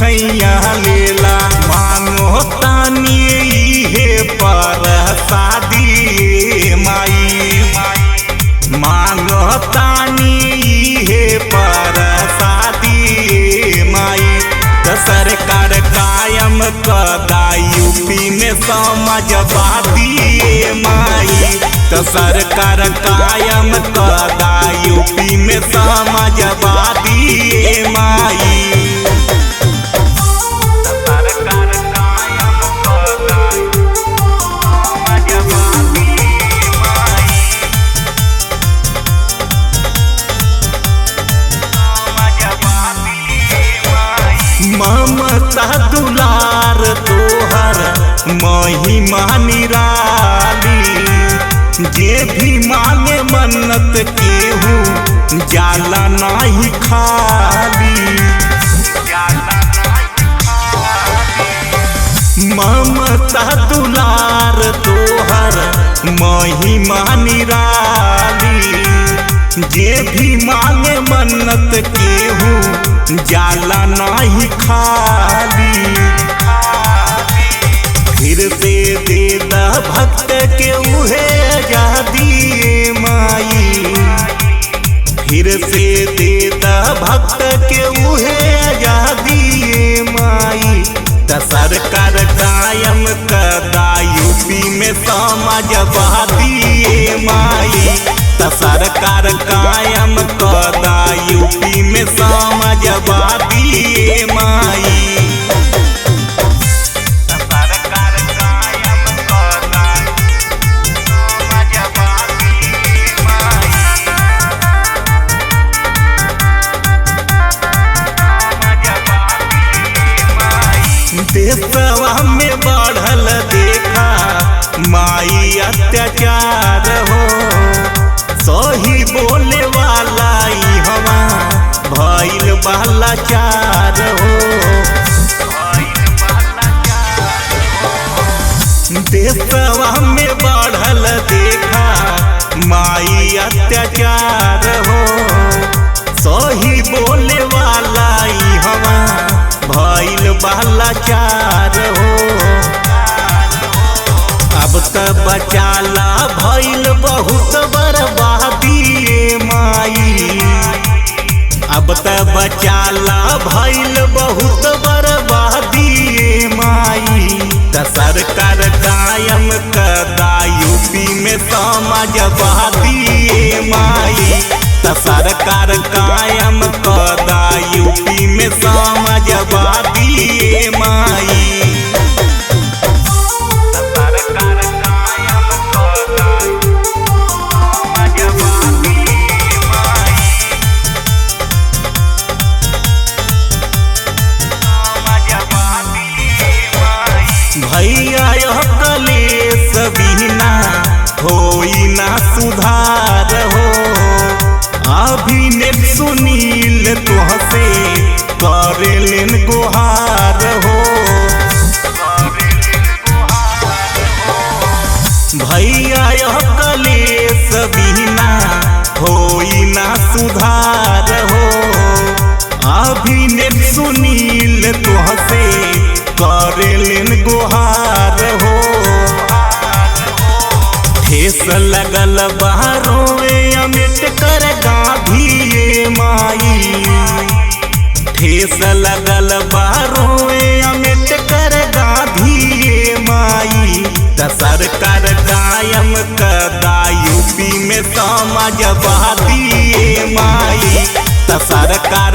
मिठैया लेला। मांगो तानी इहे पर शादी माई, मांगो तानी इहे पर शादी माई। तो सरकार कायम कदा यूपी में समाजवादी माई। तो सरकार कायम कदा यूपी में समाजवादी माई। ममता दुलार तोहर महिमा निराली। जे भी मांगे मन्नत केहू जाला नहीं खाली। ममता दुलार तोहर महिमा निराली। जे भी मांगे मन्नत केहू जाला नहीं खाली। फिर से दे दा भक्त के उहे आजादी माई। फिर से दे दा भक्त के उहे आजादी माई। त सरकार कायम कदा यूपी में समाजवादी माई। त सरकार कायम कदा यूपी में समाजवादी माई। देशवा में बढ़ल देखा माई अत्याचार हो। सही बोले वाला हवा भइल बालाचार हो। देशवा में बढ़ल देखा माई अत्याचार हो। सही बोले वाला हवा भइल बालाचार हो। अब त बचाला भइल बहुत बर्बादी माई। अब त बचाला भइल बहुत बर्बादी माई। त सरकार कायम कदा यूपी में समाजवादी माई। त सरकार कायम कदा यूपी में समाजवादी माई। भैया कलेश बिना होई ना सुधार हो। अभिनेत सुनील तुहसे करेलेन गुहार हो। भैया कलेश बिना होई ना सुधार हो। अभिनेत सुनील तुहसे करेलेन गुहार हो। ठेस लगल बहरों अम्बेडकर गांधी माई। ठेस लगल बहरों अम्बेडकर गांधी माई। त सरकार कायम कदा यूपी में समाजवादी माई। त सरकार